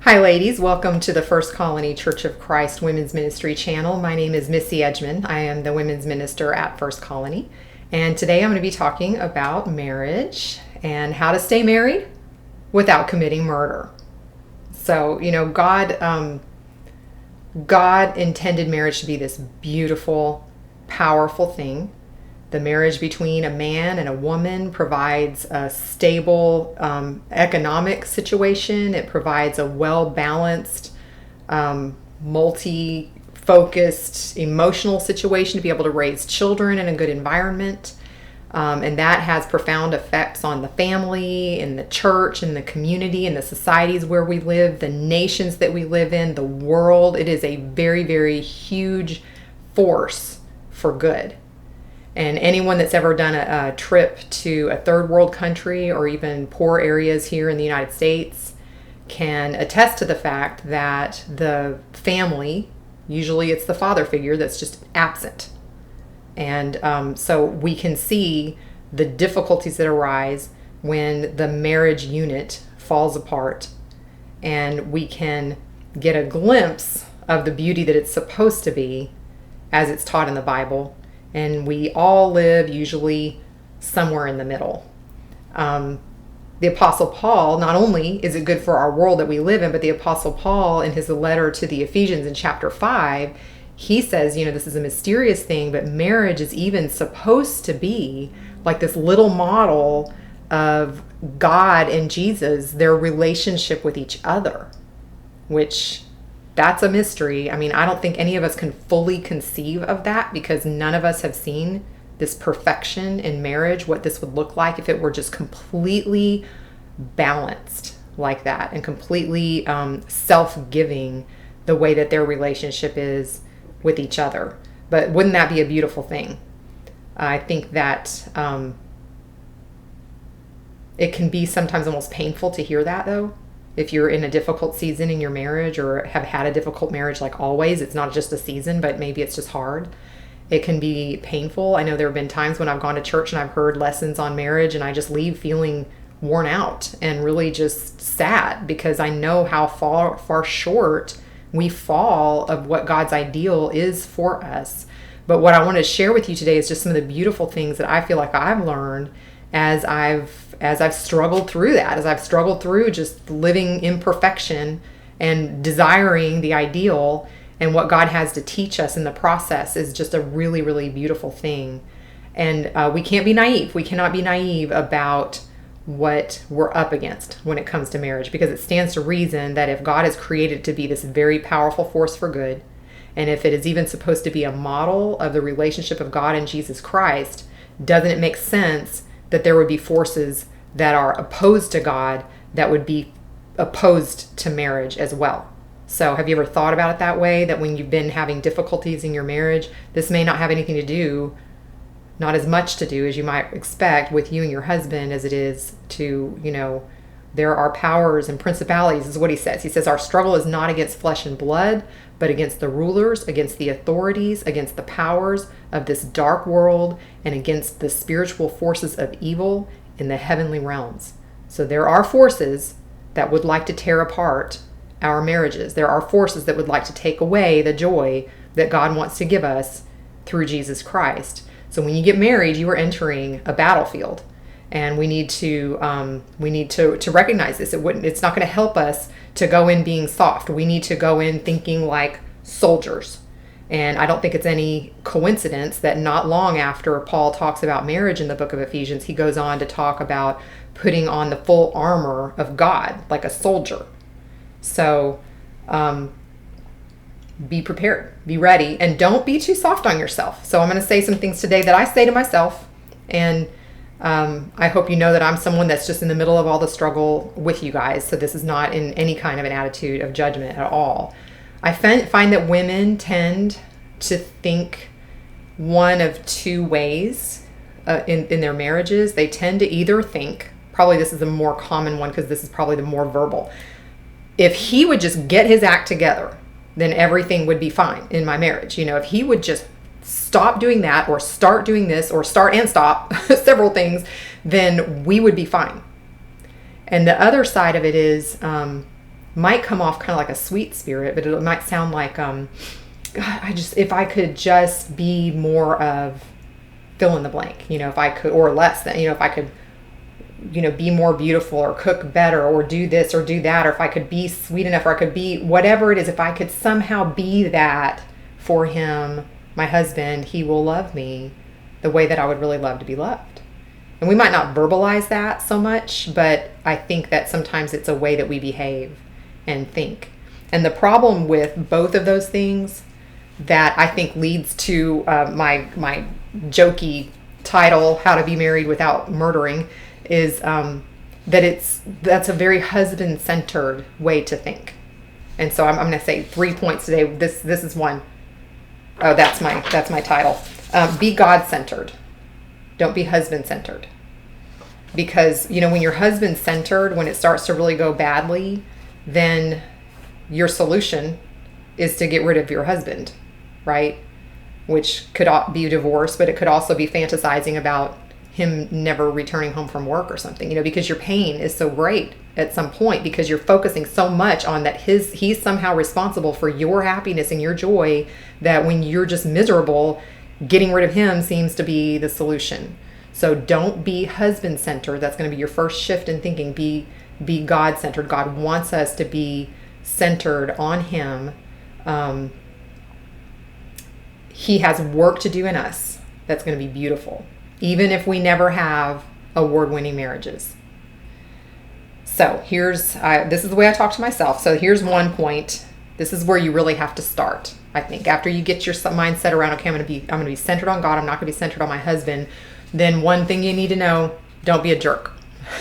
Hi ladies, welcome to the First Colony Church of Christ Women's Ministry channel. My name is Missy Edgman. I am the women's minister at First Colony. And today I'm going to be talking about marriage and how to stay married without committing murder. So, God intended marriage to be this beautiful, powerful thing. The marriage between a man and a woman provides a stable economic situation. It provides a well-balanced, multi-focused emotional situation to be able to raise children in a good environment. And that has profound effects on the family, and the church, and the community, and the societies where we live, the nations that we live in, the world. It is a very, very huge force for good. And anyone that's ever done a trip to a third world country or even poor areas here in the United States can attest to the fact that the family, usually it's the father figure, that's just absent. And so we can see the difficulties that arise when the marriage unit falls apart. And we can get a glimpse of the beauty that it's supposed to be as it's taught in the Bible. And we all live usually somewhere in the middle. The Apostle Paul, not only is it good for our world that we live in, but the Apostle Paul, in his letter to the Ephesians in chapter 5, he says, this is a mysterious thing, but marriage is even supposed to be like this little model of God and Jesus, their relationship with each other, which that's a mystery. I mean, I don't think any of us can fully conceive of that because none of us have seen this perfection in marriage, what this would look like if it were just completely balanced like that and completely self-giving the way that their relationship is with each other. But wouldn't that be a beautiful thing? I think that it can be sometimes almost painful to hear that, though. If you're in a difficult season in your marriage or have had a difficult marriage, like always, it's not just a season, but maybe it's just hard. It can be painful. I know there have been times when I've gone to church and I've heard lessons on marriage and I just leave feeling worn out and really just sad because I know how far short we fall of what God's ideal is for us. But what I want to share with you today is just some of the beautiful things that I feel like I've learned as I've struggled through that, as I've struggled through just living in perfection and desiring the ideal, and what God has to teach us in the process is just a really, really beautiful thing. And we can't be naive. We cannot be naive about what we're up against when it comes to marriage, because it stands to reason that if God has created it to be this very powerful force for good, and if it is even supposed to be a model of the relationship of God and Jesus Christ, doesn't it make sense that there would be forces that are opposed to God that would be opposed to marriage as well? So have you ever thought about it that way, that when you've been having difficulties in your marriage, this may not have anything to do, not as much to do as you might expect with you and your husband as it is to, there are powers and principalities, is what he says. He says our struggle is not against flesh and blood, but against the rulers, against the authorities, against the powers of this dark world, and against the spiritual forces of evil in the heavenly realms. So there are forces that would like to tear apart our marriages. There are forces that would like to take away the joy that God wants to give us through Jesus Christ. So when you get married, you are entering a battlefield. And we need to recognize this. It's not going to help us to go in being soft. We need to go in thinking like soldiers. And I don't think it's any coincidence that not long after Paul talks about marriage in the book of Ephesians, he goes on to talk about putting on the full armor of God like a soldier. So be prepared, be ready, and don't be too soft on yourself. So I'm going to say some things today that I say to myself, and I hope you know that I'm someone that's just in the middle of all the struggle with you guys. So this is not in any kind of an attitude of judgment at all. I find that women tend to think one of two ways in their marriages. They tend to either think, probably this is a more common one because this is probably the more verbal, if he would just get his act together, then everything would be fine in my marriage. If he would just stop doing that or start doing this or start and stop several things, then we would be fine. And the other side of it is might come off kind of like a sweet spirit, but it might sound like, God, if I could just be more of fill in the blank, if I could, or less than, if I could, be more beautiful or cook better or do this or do that, or if I could be sweet enough, or I could be whatever it is, if I could somehow be that for him, my husband, he will love me the way that I would really love to be loved. And we might not verbalize that so much, but I think that sometimes it's a way that we behave and think. And the problem with both of those things that I think leads to my jokey title, How to Be Married Without Murdering, is that's a very husband-centered way to think. And so I'm going to say 3 points today. This is one. Oh, that's my title. Be God-centered. Don't be husband-centered. Because, when you're husband-centered, when it starts to really go badly, then your solution is to get rid of your husband, right? Which could be divorce, but it could also be fantasizing about him never returning home from work or something, because your pain is so great at some point, because you're focusing so much on that he's somehow responsible for your happiness and your joy, that when you're just miserable, getting rid of him seems to be the solution. So don't be husband-centered. That's going to be your first shift in thinking. Be God-centered. God wants us to be centered on him. He has work to do in us that's going to be beautiful, even if we never have award-winning marriages. So this is the way I talk to myself. So here's one point. This is where you really have to start, I think. After you get your mindset around, okay, I'm going to be centered on God. I'm not going to be centered on my husband. Then one thing you need to know, don't be a jerk.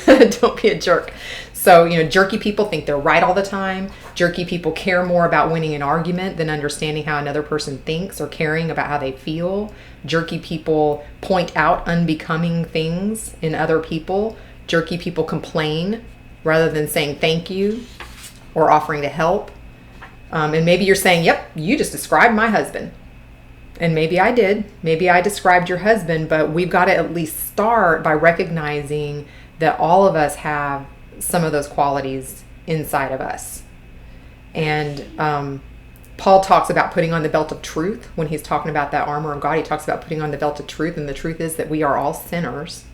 Don't be a jerk. So, jerky people think they're right all the time. Jerky people care more about winning an argument than understanding how another person thinks or caring about how they feel. Jerky people point out unbecoming things in other people. Jerky people complain rather than saying thank you or offering to help. And maybe you're saying, yep, you just described my husband. And maybe I did. Maybe I described your husband, but we've got to at least start by recognizing that all of us have some of those qualities inside of us. And Paul talks about putting on the belt of truth when he's talking about that armor of God. He talks about putting on the belt of truth, and the truth is that we are all sinners.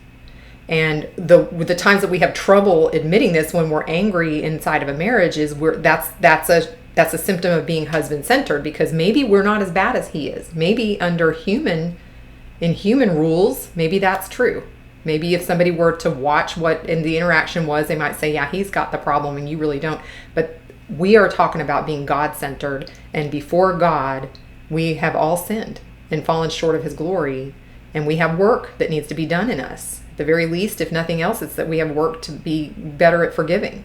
And the times that we have trouble admitting this when we're angry inside of a marriage is that's a symptom of being husband-centered, because maybe we're not as bad as he is. Maybe in human rules, maybe that's true. Maybe if somebody were to watch what in the interaction was, they might say, yeah, he's got the problem and you really don't. But we are talking about being God-centered, and before God, we have all sinned and fallen short of his glory, and we have work that needs to be done in us. At the very least, if nothing else, it's that we have work to be better at forgiving.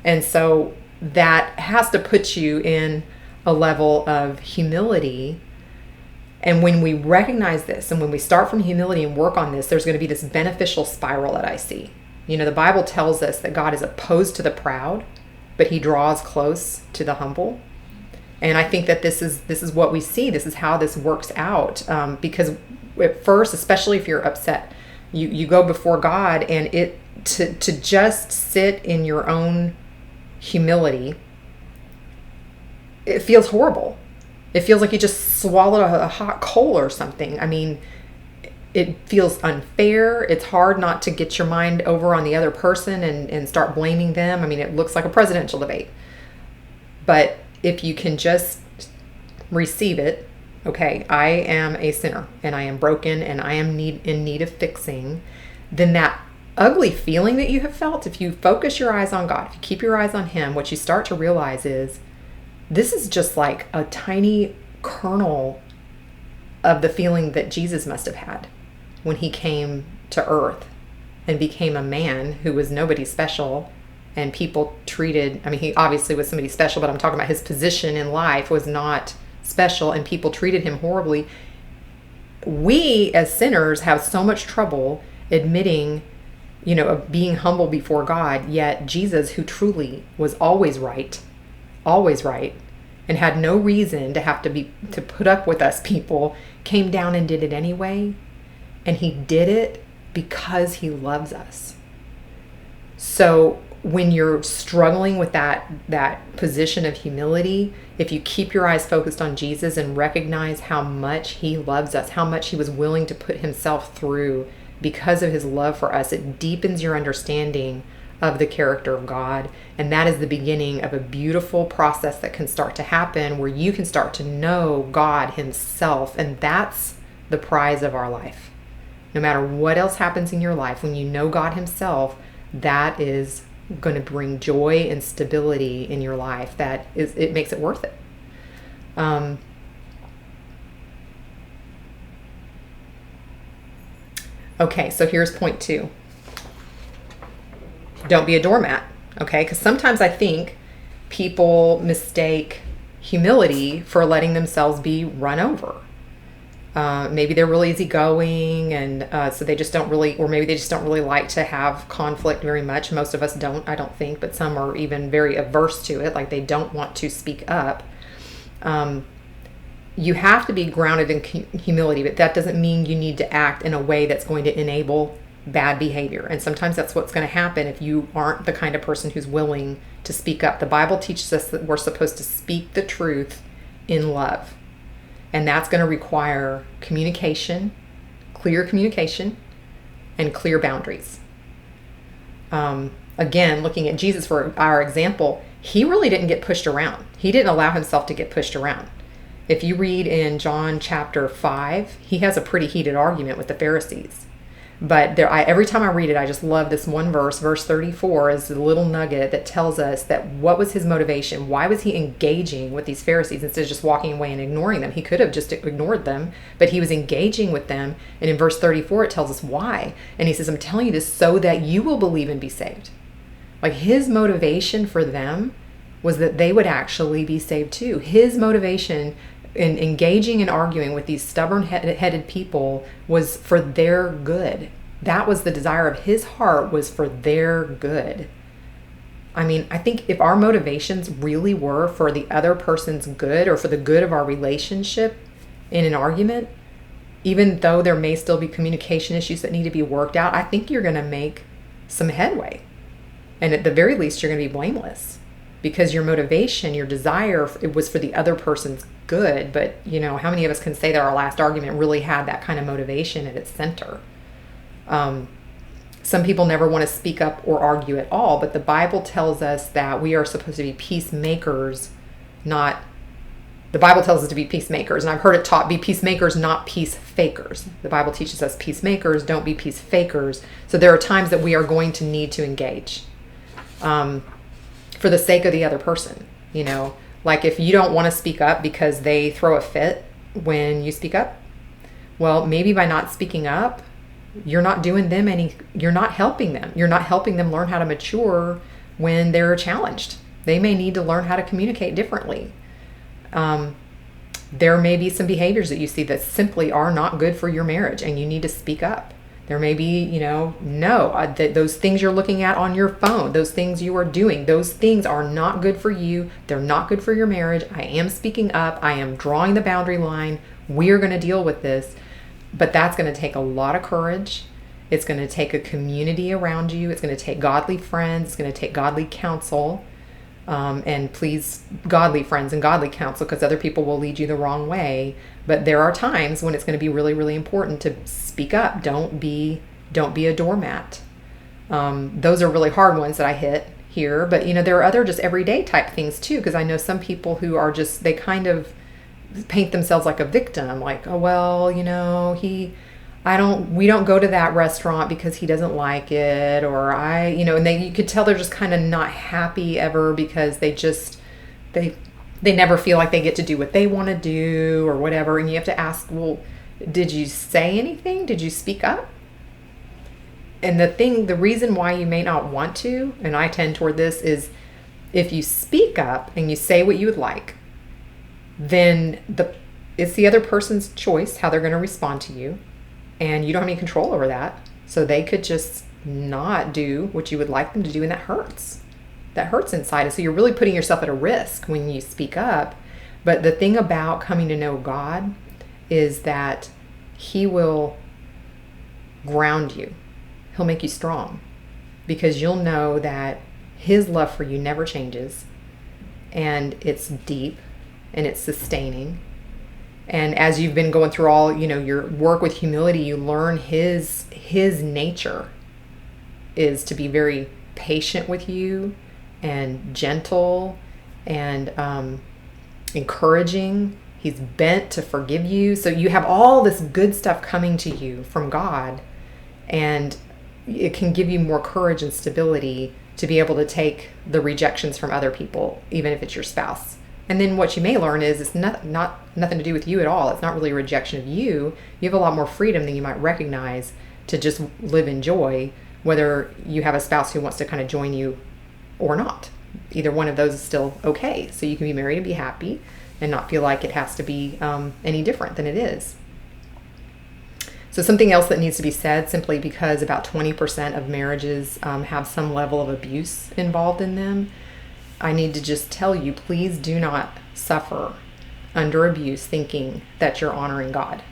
And so that has to put you in a level of humility. And when we recognize this, and when we start from humility and work on this, there's going to be this beneficial spiral that I see. The Bible tells us that God is opposed to the proud, but he draws close to the humble. And I think that this is what we see. This is how this works out. Because at first, especially if you're upset, you go before God, and to just sit in your own humility, it feels horrible. It feels like you just swallowed a hot coal or something. I mean, it feels unfair. It's hard not to get your mind over on the other person and start blaming them. I mean, it looks like a presidential debate. But if you can just receive it, okay, I am a sinner and I am broken and I am in need of fixing, then that ugly feeling that you have felt, if you focus your eyes on God, if you keep your eyes on him, what you start to realize is this is just like a tiny kernel of the feeling that Jesus must have had when he came to earth and became a man who was nobody special, and people he obviously was somebody special, but I'm talking about his position in life was not special, and people treated him horribly. We as sinners have so much trouble admitting, of being humble before God, yet Jesus, who truly was always right, and had no reason to have to put up with us people, came down and did it anyway. And he did it because he loves us. So when you're struggling with that position of humility, if you keep your eyes focused on Jesus and recognize how much he loves us, how much he was willing to put himself through because of his love for us, it deepens your understanding of the character of God. And that is the beginning of a beautiful process that can start to happen where you can start to know God himself. And that's the prize of our life. No matter what else happens in your life, when you know God himself, that is going to bring joy and stability in your life. It makes it worth it. Okay, so here's point 2. Don't be a doormat, okay? Because sometimes I think people mistake humility for letting themselves be run over. Maybe they're really easygoing, and so they just don't really, or maybe they just don't really like to have conflict very much. Most of us don't, I don't think, but some are even very averse to it, like they don't want to speak up. You have to be grounded in humility, but that doesn't mean you need to act in a way that's going to enable bad behavior. And sometimes that's what's going to happen if you aren't the kind of person who's willing to speak up. The Bible teaches us that we're supposed to speak the truth in love. And that's going to require communication, clear communication, and clear boundaries. Again, looking at Jesus for our example, he really didn't get pushed around. He didn't allow himself to get pushed around. If you read in John chapter 5, he has a pretty heated argument with the Pharisees. But every time I read it, I just love this one verse. Verse 34 is the little nugget that tells us that what was his motivation? Why was he engaging with these Pharisees instead of just walking away and ignoring them? He could have just ignored them, but he was engaging with them. And in verse 34, it tells us why. And he says, I'm telling you this so that you will believe and be saved. Like his motivation for them was that they would actually be saved too. His motivation in engaging and arguing with these stubborn-headed people was for their good. That was the desire of his heart, was for their good. I mean, I think if our motivations really were for the other person's good or for the good of our relationship in an argument, even though there may still be communication issues that need to be worked out, I think you're going to make some headway. And at the very least, you're going to be blameless. Because your motivation, your desire, it was for the other person's good. But, how many of us can say that our last argument really had that kind of motivation at its center? Some people never want to speak up or argue at all, but the Bible tells us that we are supposed to be peacemakers, the Bible tells us to be peacemakers, and I've heard it taught, be peacemakers, not peace fakers. The Bible teaches us peacemakers, don't be peace fakers. So there are times that we are going to need to engage. For the sake of the other person, like if you don't want to speak up because they throw a fit when you speak up, well, maybe by not speaking up, you're not doing them you're not helping them. You're not helping them learn how to mature when they're challenged. They may need to learn how to communicate differently. There may be some behaviors that you see that simply are not good for your marriage and you need to speak up. There may be, those things you're looking at on your phone, those things you are doing, those things are not good for you. They're not good for your marriage. I am speaking up. I am drawing the boundary line. We're going to deal with this. But that's going to take a lot of courage. It's going to take a community around you. It's going to take godly friends. It's going to take godly counsel. And please, godly friends and godly counsel, because other people will lead you the wrong way. But there are times when it's going to be really, really important to speak up. Don't be a doormat. Those are really hard ones that I hit here. But, there are other just everyday type things too, because I know some people who are just, they kind of paint themselves like a victim. Like, oh, well, we don't go to that restaurant because he doesn't like it, or and you could tell they're just kind of not happy ever because they never feel like they get to do what they want to do or whatever. And you have to ask, well, did you say anything? Did you speak up? And the reason why you may not want to, and I tend toward this, is if you speak up and you say what you would like, then it's the other person's choice how they're going to respond to you. And you don't have any control over that. So they could just not do what you would like them to do, and that hurts. That hurts inside. And so you're really putting yourself at a risk when you speak up. But the thing about coming to know God is that he will ground you. He'll make you strong, because you'll know that His love for you never changes, and it's deep and it's sustaining. And as you've been going through all, your work with humility, you learn his nature is to be very patient with you and gentle and encouraging. He's bent to forgive you. So you have all this good stuff coming to you from God, and it can give you more courage and stability to be able to take the rejections from other people, even if it's your spouse. And then what you may learn is it's nothing to do with you at all. It's not really a rejection of you. You have a lot more freedom than you might recognize to just live in joy, whether you have a spouse who wants to kind of join you or not. Either one of those is still okay. So you can be married and be happy and not feel like it has to be any different than it is. So something else that needs to be said, simply because about 20% of marriages have some level of abuse involved in them, I need to just tell you, please do not suffer under abuse thinking that you're honoring God.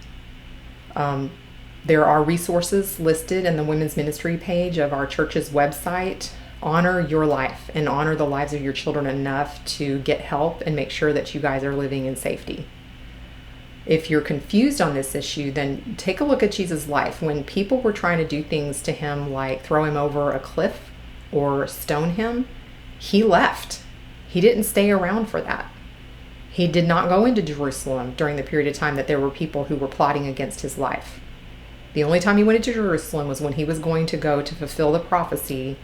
There are resources listed in the women's ministry page of our church's website. Honor your life and honor the lives of your children enough to get help and make sure that you guys are living in safety. If you're confused on this issue, then take a look at Jesus' life. When people were trying to do things to him like throw him over a cliff or stone him, he left. He didn't stay around for that. He did not go into Jerusalem during the period of time that there were people who were plotting against his life. The only time he went into Jerusalem was when he was going to go to fulfill the prophecy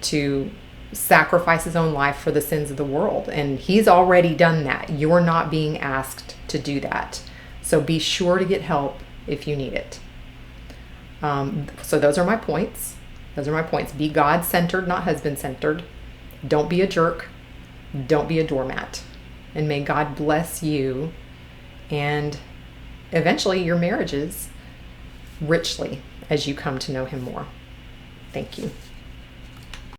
to sacrifice his own life for the sins of the world. And he's already done that. You're not being asked to do that. So be sure to get help if you need it. So those are my points. Be God-centered, not husband-centered. Don't be a jerk. Don't be a doormat. And may God bless you and eventually your marriages richly as you come to know him more. Thank you.